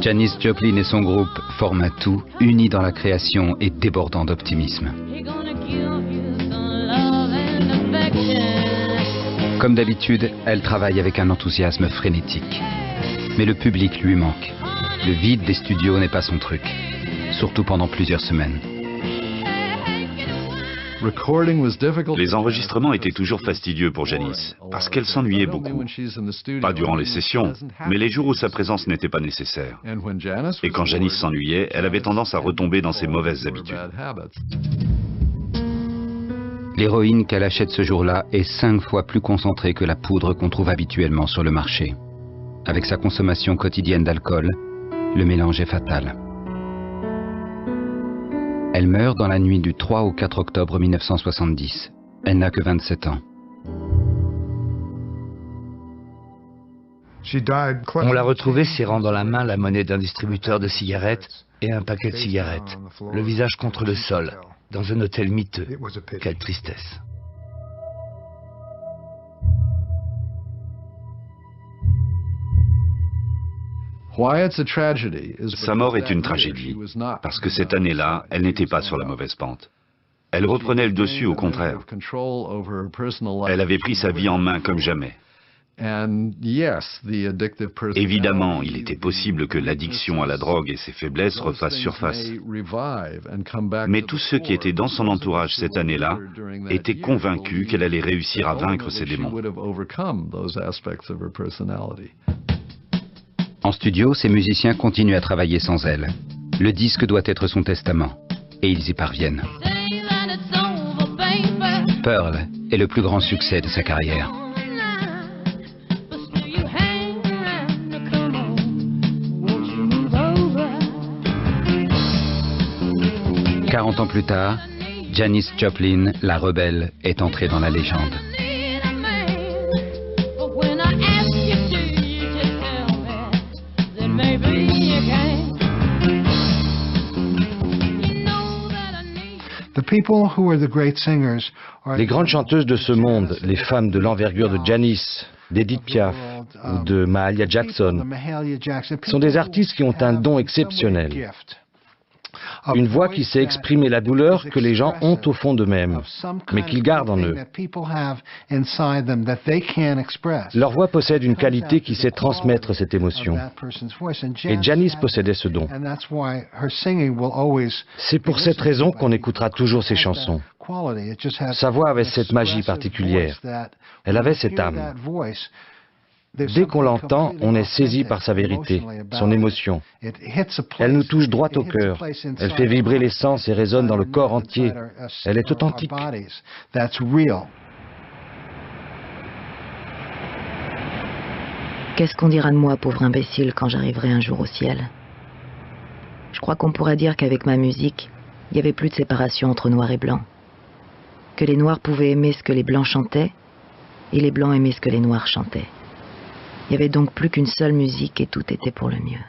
Janis Joplin et son groupe forment un tout, uni dans la création et débordant d'optimisme. Comme d'habitude, elle travaille avec un enthousiasme frénétique. Mais le public lui manque. Le vide des studios n'est pas son truc, surtout pendant plusieurs semaines. Les enregistrements étaient toujours fastidieux pour Janis, parce qu'elle s'ennuyait beaucoup. Pas durant les sessions, mais les jours où sa présence n'était pas nécessaire. Et quand Janis s'ennuyait, elle avait tendance à retomber dans ses mauvaises habitudes. L'héroïne qu'elle achète ce jour-là est 5 fois plus concentrée que la poudre qu'on trouve habituellement sur le marché. Avec sa consommation quotidienne d'alcool, le mélange est fatal. Elle meurt dans la nuit du 3 au 4 octobre 1970. Elle n'a que 27 ans. On l'a retrouvée serrant dans la main la monnaie d'un distributeur de cigarettes et un paquet de cigarettes, le visage contre le sol, dans un hôtel miteux. Quelle tristesse. Sa mort est une tragédie, parce que cette année-là, elle n'était pas sur la mauvaise pente. Elle reprenait le dessus, au contraire. Elle avait pris sa vie en main comme jamais. Évidemment, il était possible que l'addiction à la drogue et ses faiblesses refassent surface. Mais tous ceux qui étaient dans son entourage cette année-là étaient convaincus qu'elle allait réussir à vaincre ses démons. En studio, ses musiciens continuent à travailler sans elle. Le disque doit être son testament, et ils y parviennent. Pearl est le plus grand succès de sa carrière. 40 ans plus tard, Janis Joplin, la rebelle, est entrée dans la légende. Les grandes chanteuses de ce monde, les femmes de l'envergure de Janis, d'Edith Piaf ou de Mahalia Jackson, sont des artistes qui ont un don exceptionnel. Une voix qui sait exprimer la douleur que les gens ont au fond d'eux-mêmes, mais qu'ils gardent en eux. Leur voix possède une qualité qui sait transmettre cette émotion. Et Janis possédait ce don. C'est pour cette raison qu'on écoutera toujours ses chansons. Sa voix avait cette magie particulière. Elle avait cette âme. Dès qu'on l'entend, on est saisi par sa vérité, son émotion. Elle nous touche droit au cœur. Elle fait vibrer les sens et résonne dans le corps entier. Elle est authentique. Qu'est-ce qu'on dira de moi, pauvre imbécile, quand j'arriverai un jour au ciel? Je crois qu'on pourra dire qu'avec ma musique, il n'y avait plus de séparation entre noir et blanc. Que les noirs pouvaient aimer ce que les blancs chantaient, et les blancs aimaient ce que les noirs chantaient. Il n'y avait donc plus qu'une seule musique et tout était pour le mieux.